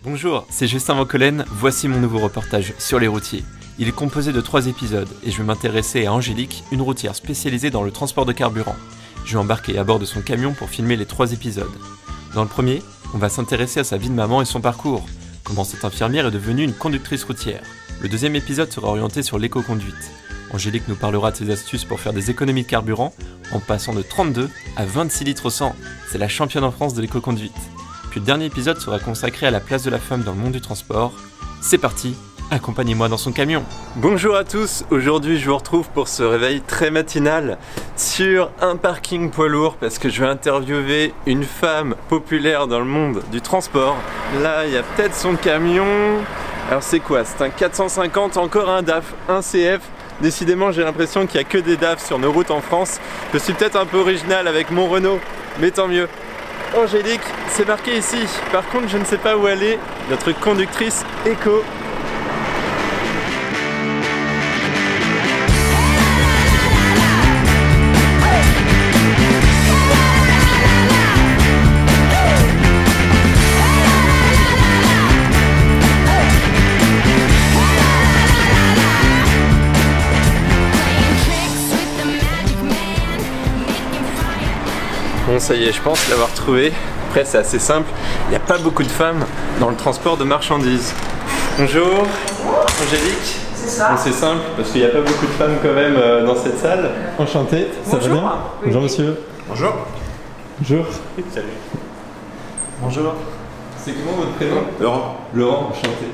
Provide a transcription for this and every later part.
Bonjour, c'est Justin Vauquelin, voici mon nouveau reportage sur les routiers. Il est composé de 3 épisodes et je vais m'intéresser à Angélique, une routière spécialisée dans le transport de carburant. Je vais embarquer à bord de son camion pour filmer les 3 épisodes. Dans le premier, on va s'intéresser à sa vie de maman et son parcours, comment cette infirmière est devenue une conductrice routière. Le deuxième épisode sera orienté sur l'éco-conduite. Angélique nous parlera de ses astuces pour faire des économies de carburant en passant de 32 à 26 litres au 100. C'est la championne en France de l'éco-conduite. Puis le dernier épisode sera consacré à la place de la femme dans le monde du transport. C'est parti, accompagnez-moi dans son camion. Bonjour à tous, aujourd'hui je vous retrouve pour ce réveil très matinal sur un parking poids lourd parce que je vais interviewer une femme populaire dans le monde du transport. Là il y a peut-être son camion. Alors c'est quoi? C'est un 450, encore un DAF, un CF. Décidément j'ai l'impression qu'il n'y a que des DAF sur nos routes en France. Je suis peut-être un peu original avec mon Renault, mais tant mieux. Angélique, c'est marqué ici. Par contre, je ne sais pas où elle est, notre conductrice éco. Bon, ça y est, je pense l'avoir trouvé. Après, c'est assez simple. Il n'y a pas beaucoup de femmes dans le transport de marchandises. Bonjour, Angélique. C'est ça. Bon, c'est simple parce qu'il n'y a pas beaucoup de femmes quand même dans cette salle. Enchanté. Ça va bien? Bonjour monsieur. Bonjour. Bonjour. Salut. Bonjour. C'est comment votre prénom? Laurent. Laurent, enchanté.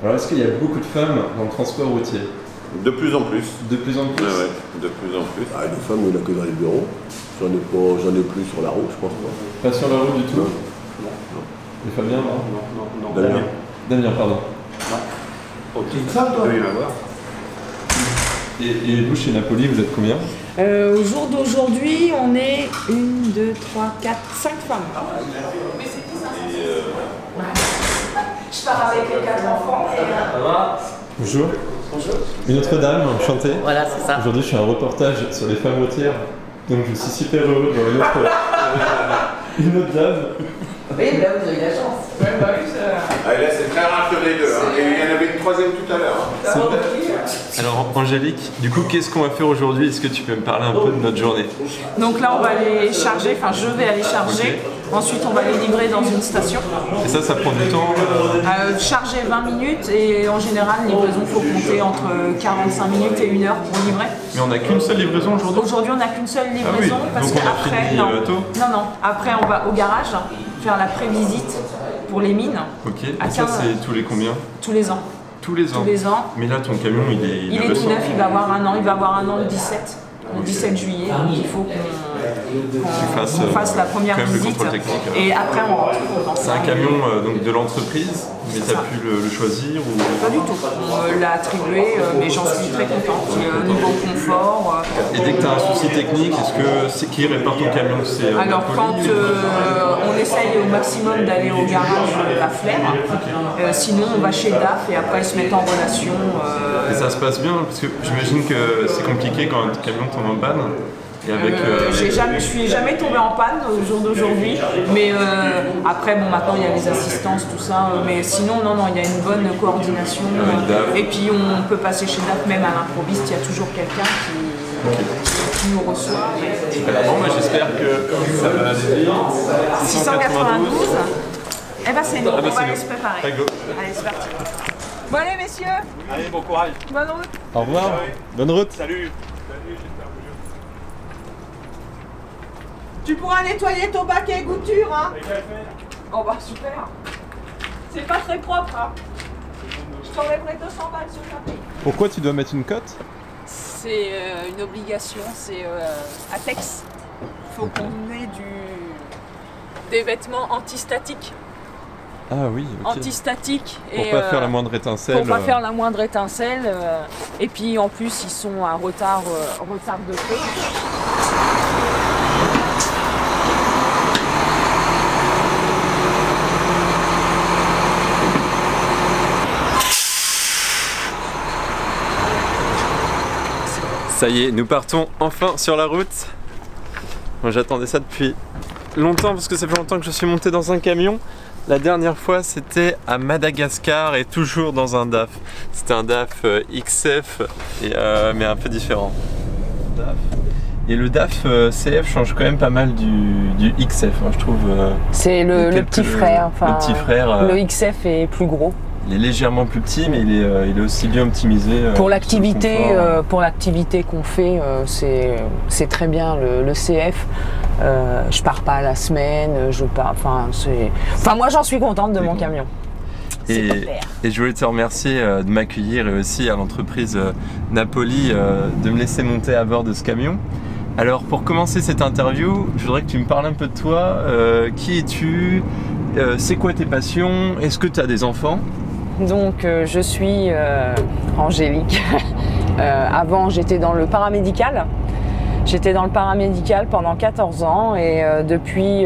Alors, est-ce qu'il y a beaucoup de femmes dans le transport routier? De plus en plus. De plus en plus? Ouais, de plus en plus. Ah, les femmes, il n'y en a que dans les bureaux. J'en ai plus sur la route, je pense pas. Pas sur la route du tout? Non. Et Fabien, non? Non. Damien. Damien, pardon. Ok. Ça, toi? Oui, la voir. Et vous, chez Napoli, vous êtes combien? Au jour d'aujourd'hui, on est 1, 2, 3, 4, 5 femmes. Mais c'est tout ça. Je pars avec les 4 enfants. Bonjour. Bonjour. Une autre dame, enchantée. Voilà, c'est ça. Aujourd'hui, je fais un reportage sur les femmes routières. Donc, je suis super heureux de voir une autre dame. Oui, là, vous avez la chance. Ouais, bah oui, Ah, là, c'est très rare que les deux. Hein. Et il y en avait une troisième tout à l'heure. Hein. Alors, Angélique, du coup, qu'est-ce qu'on va faire aujourd'hui? Est-ce que tu peux me parler un peu de notre journée? Donc là, on va les charger, enfin, je vais aller charger. Ensuite, on va les livrer dans une station. Et ça prend du temps? Charger 20 minutes et en général, livraison, il faut compter entre 45 minutes et 1 heure pour livrer. Mais on n'a qu'une seule livraison aujourd'hui? Aujourd'hui, on n'a qu'une seule livraison parce donc on a qu'après, fini tôt? non, après on va au garage faire la prévisite pour les mines. Ok, À et ça 15 c'est tous les combien? Tous les ans. Tous les ans? Tous les ans. Mais là ton camion il est tout récent. neuf, il va avoir un an, le 17. Le 17 juillet, donc il faut qu'on fasse la première visite et après on rentre. C'est un camion donc de l'entreprise, mais tu as pu le choisir ou... Pas du tout, on l'a attribué, mais j'en suis très contente. Niveau confort. Et dès que tu as un souci technique, est-ce que c'est qui répare ton camion? Alors quand on essaye au maximum d'aller au garage la Flemme, sinon on va chez DAF et après ils se mettent en relation. Et ça se passe bien parce que j'imagine que c'est compliqué quand un camion tombe en panne. Et avec, je suis jamais tombée en panne au jour d'aujourd'hui, mais après bon maintenant il y a les assistances tout ça, mais sinon non il y a une bonne coordination et puis on peut passer chez DAF même à l'improviste, il y a toujours quelqu'un qui nous reçoit. Bon bah j'espère que ça va aller vite. 692. Eh ben c'est nous, on va aller se préparer. Allez, Allez c'est parti. Bon allez messieurs. Allez, bon courage. Bonne route. Au revoir, bonne route. Salut. Tu pourras nettoyer ton baquet gouture, hein? Oh bah super. C'est pas très propre, hein? Je t'aurais prêté 200 balles sur le papier. Pourquoi tu dois mettre une cote? C'est une obligation, c'est ATEX. Il faut qu'on ait des vêtements antistatiques. Ah oui, ok. Antistatiques. Pour pas faire la moindre étincelle. Pour pas faire la moindre étincelle. Et puis en plus, ils sont à retard de feu. Ça y est, nous partons enfin sur la route. Moi j'attendais ça depuis longtemps parce que ça fait longtemps que je suis monté dans un camion. La dernière fois, c'était à Madagascar et toujours dans un DAF. C'était un DAF XF, mais un peu différent. Et le DAF CF change quand même pas mal du XF, hein, je trouve. C'est le petit frère. Le petit frère. Le XF est plus gros. Il est légèrement plus petit, mais il est aussi bien optimisé. Pour l'activité qu'on fait, c'est très bien le CF. Je pars pas à la semaine, moi j'en suis contente de mon camion. Et je voulais te remercier de m'accueillir et aussi à l'entreprise Napoli de me laisser monter à bord de ce camion. Alors pour commencer cette interview, je voudrais que tu me parles un peu de toi. Qui es-tu? C'est quoi tes passions? Est-ce que tu as des enfants? Donc je suis Angélique. Avant j'étais dans le paramédical. J'étais dans le paramédical pendant 14 ans et depuis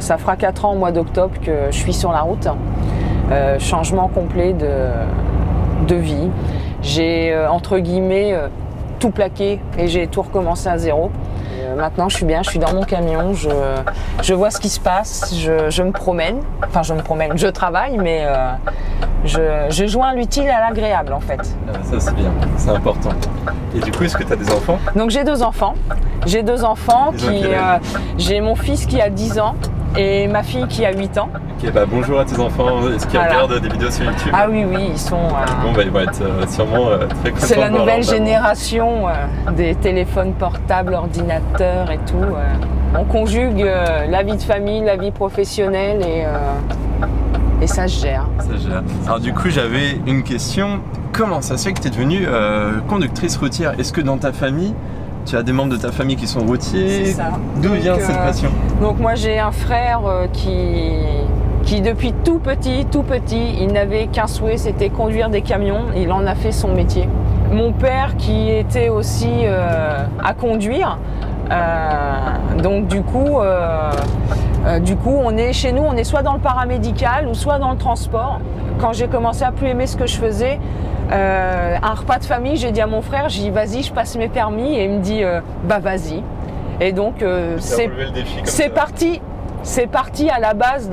ça fera 4 ans au mois d'octobre que je suis sur la route. Changement complet de vie. J'ai entre guillemets tout plaqué et j'ai tout recommencé à zéro. Maintenant je suis bien, je suis dans mon camion, je vois ce qui se passe, je me promène, je travaille mais je joins l'utile à l'agréable en fait. Ça c'est bien, c'est important. Et du coup est-ce que tu as des enfants? Donc j'ai deux enfants, j'ai mon fils qui a 10 ans et ma fille qui a 8 ans. Ok, bah bonjour à tes enfants, est-ce qu'ils regardent des vidéos sur YouTube? Ah oui, ils sont... Bon bah ils vont être sûrement très contents. C'est la nouvelle génération des téléphones portables, ordinateurs et tout. On conjugue la vie de famille, la vie professionnelle et ça se gère. Ça se gère. Alors du coup j'avais une question, comment ça se fait que tu es devenue conductrice routière? Est-ce que dans ta famille, tu as des membres de ta famille qui sont routiers? C'est ça. D'où vient cette passion? Donc moi j'ai un frère qui depuis tout petit, il n'avait qu'un souhait, c'était conduire des camions. Il en a fait son métier. Mon père qui était aussi à conduire. Donc du coup on est chez nous, on est soit dans le paramédical ou soit dans le transport. Quand j'ai commencé à plus aimer ce que je faisais, un repas de famille, j'ai dit à mon frère, j'ai dit vas-y je passe mes permis et il me dit bah vas-y. Et donc c'est parti à la base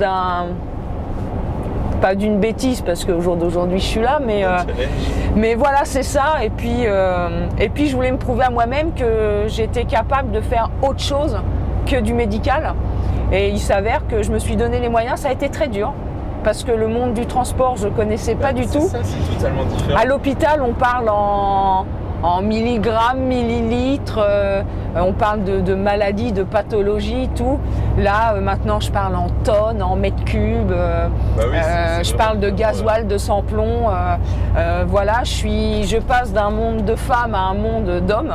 pas d'une bêtise parce qu'au jour d'aujourd'hui je suis là, mais voilà c'est ça. Et puis je voulais me prouver à moi-même que j'étais capable de faire autre chose que du médical. Et il s'avère que je me suis donné les moyens. Ça a été très dur parce que le monde du transport je connaissais pas du tout. C'est totalement différent. À l'hôpital on parle en milligrammes, millilitres, on parle de maladies, de pathologies, tout. Là, maintenant, je parle en tonnes, en mètres cubes, je parle de gasoil, de sans-plomb. Voilà, je passe d'un monde de femmes à un monde d'hommes.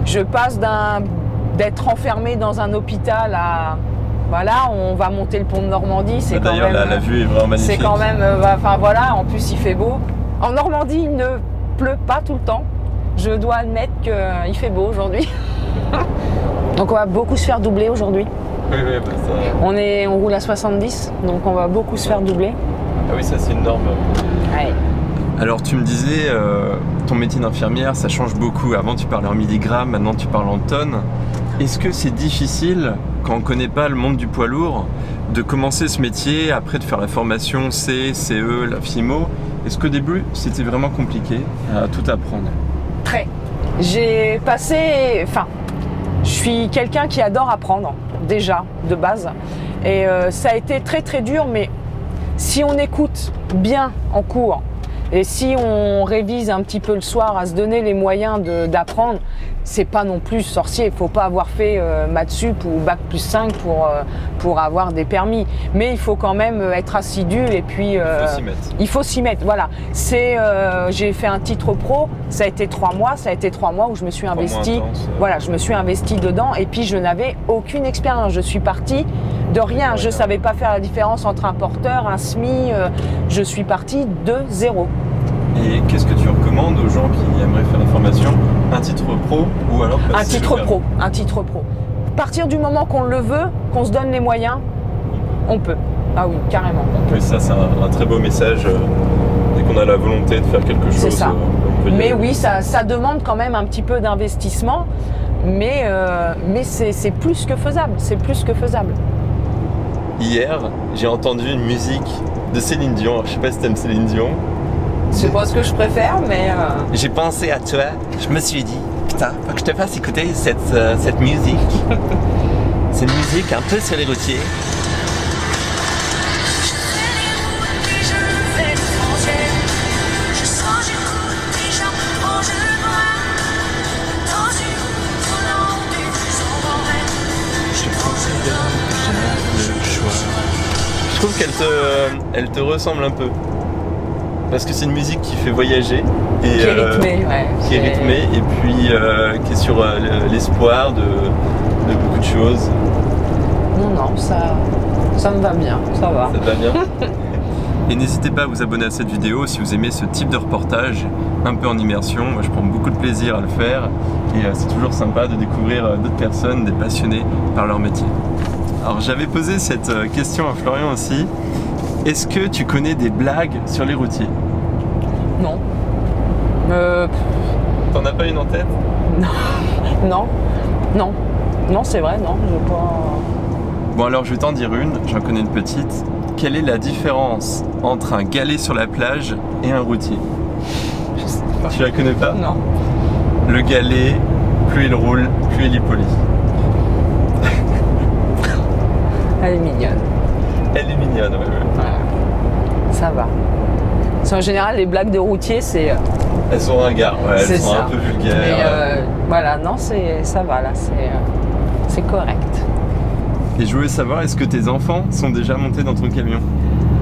Je passe d'être enfermée dans un hôpital à... Voilà, on va monter le pont de Normandie, c'est quand même... D'ailleurs, la vue est vraiment magnifique. C'est quand même... voilà, en plus, il fait beau. En Normandie, il ne pleut pas tout le temps. Je dois admettre qu'il fait beau aujourd'hui. Donc on va beaucoup se faire doubler aujourd'hui. Oui, bah ça... On roule à 70, donc on va beaucoup se faire doubler. Ah oui, ça c'est une norme. Ouais. Alors tu me disais, ton métier d'infirmière, ça change beaucoup. Avant tu parlais en milligrammes, maintenant tu parles en tonnes. Est-ce que c'est difficile, quand on ne connaît pas le monde du poids lourd, de commencer ce métier, après de faire la formation C, CE, la FIMO? Est-ce qu'au début, c'était vraiment compliqué à tout apprendre? Très. J'ai passé... je suis quelqu'un qui adore apprendre, déjà, de base. Et ça a été très très dur, mais si on écoute bien en cours, et si on révise un petit peu le soir à se donner les moyens d'apprendre, c'est pas non plus sorcier. Il ne faut pas avoir fait maths sup ou bac plus 5 pour avoir des permis. Mais il faut quand même être assidu et puis il faut s'y mettre. Voilà. J'ai fait un titre pro, ça a été 3 mois. Ça a été 3 mois où je me suis investi. Voilà, je me suis investi dedans et puis je n'avais aucune expérience. Je suis partie de rien. Je ne savais pas faire la différence entre un porteur, un SMI. Je suis partie de zéro. Et qu'est-ce que tu recommandes aux gens qui aimeraient faire la formation? Un titre pro ou alors un titre pro. Un titre pro. À partir du moment qu'on le veut, qu'on se donne les moyens, on peut. Ah oui, carrément. Oui, ça c'est un très beau message. Dès qu'on a la volonté de faire quelque chose, c'est ça. On peut y aller. Mais oui, ça demande quand même un petit peu d'investissement, mais c'est plus que faisable. C'est plus que faisable. Hier, j'ai entendu une musique de Céline Dion. Je sais pas si t'aimes Céline Dion. C'est pas ce que je préfère, mais... J'ai pensé à toi. Je me suis dit, putain, faut que je te fasse écouter cette musique. C'est une musique un peu sur les routiers. Je trouve qu'elle te ressemble un peu. Parce que c'est une musique qui fait voyager. Et, qui est rythmée, ouais. Qui est rythmée et puis qui est sur l'espoir de beaucoup de choses. Non, ça me va bien, ça va. Ça te va bien. Et n'hésitez pas à vous abonner à cette vidéo si vous aimez ce type de reportage, un peu en immersion. Moi je prends beaucoup de plaisir à le faire et c'est toujours sympa de découvrir d'autres personnes, des passionnés par leur métier. Alors j'avais posé cette question à Florian aussi. Est-ce que tu connais des blagues sur les routiers? Non. T'en as pas une en tête? Non, c'est vrai, non, je pas... Bon alors je vais t'en dire une, j'en connais une petite. Quelle est la différence entre un galet sur la plage et un routier? Je sais pas. Tu la connais pas? Non. Le galet, plus il roule, plus il est poli. Elle est mignonne. Elle est mignonne, ouais. Voilà. Ça va. Parce qu'en général, les blagues de routier, c'est... Elles sont ringards, ouais, elles sont ça. un peu vulgaires. Mais voilà, non, ça va là, c'est correct. Et je voulais savoir, est-ce que tes enfants sont déjà montés dans ton camion?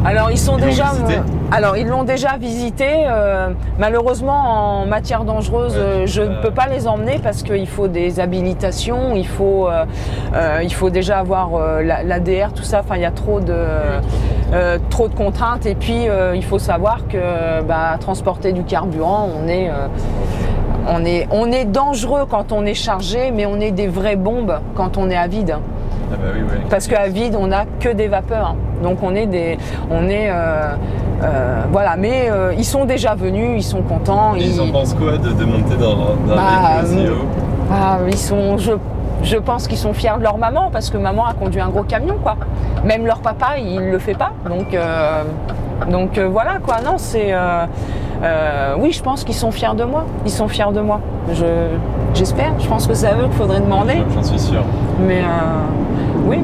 Alors ils sont Ils l'ont déjà, visité alors ils l'ont déjà visité. Malheureusement en matière dangereuse, je ne peux pas les emmener parce qu'il faut des habilitations, il faut déjà avoir l'ADR, tout ça. Enfin il y a trop de contraintes et puis il faut savoir que transporter du carburant, on est dangereux quand on est chargé, mais on est des vraies bombes quand on est à vide. Ah bah oui, oui. Parce qu'à vide, on n'a que des vapeurs. Donc voilà, mais ils sont déjà venus, ils sont contents. Ils en pensent quoi de monter dans un véhicule aussi haut? Je pense qu'ils sont fiers de leur maman parce que maman a conduit un gros camion, quoi. Même leur papa, il le fait pas. Donc voilà, quoi. Non, c'est oui, je pense qu'ils sont fiers de moi. Ils sont fiers de moi. J'espère. Je pense que c'est à eux qu'il faudrait demander. J'en suis sûr. Mais oui.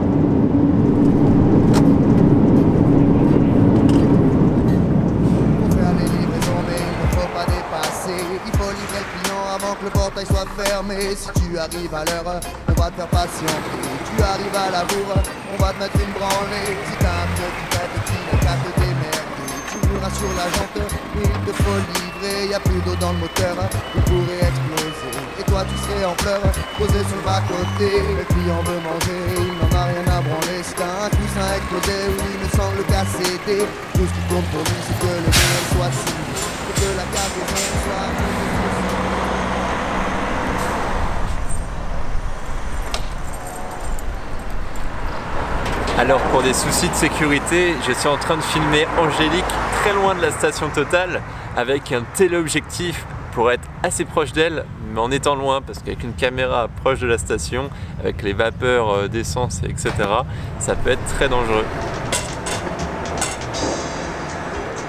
Le portail soit fermé. Si tu arrives à l'heure, on va te faire patienter. Tu arrives à la bourre, on va te mettre une branlée. Si t'as un peu qui fait petit, n'a qu'à te démerder. Tu rouleras sur la jante, il te faut livrer. Y'a plus d'eau dans le moteur, il pourrait exploser. Et toi tu serais en pleurs, posé sur le bas-côté. Le client veut manger, il n'en a rien à branler. Si t'as un coussin explosé, oui, il me semble qu'à céder. Tout ce qui compte pour lui, c'est que le réel soit signé. Et que la cargaison soit... Alors pour des soucis de sécurité, je suis en train de filmer Angélique très loin de la station Total avec un téléobjectif pour être assez proche d'elle, mais en étant loin parce qu'avec une caméra proche de la station, avec les vapeurs d'essence, etc., ça peut être très dangereux.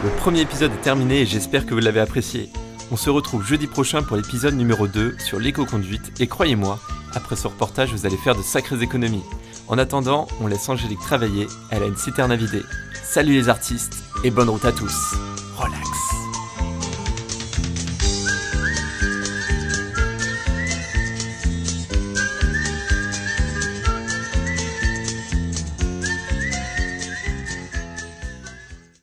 Le premier épisode est terminé et j'espère que vous l'avez apprécié. On se retrouve jeudi prochain pour l'épisode numéro 2 sur l'éco-conduite et croyez-moi, après ce reportage, vous allez faire de sacrées économies. En attendant, on laisse Angélique travailler, elle a une citerne à vider. Salut les artistes et bonne route à tous. Relax.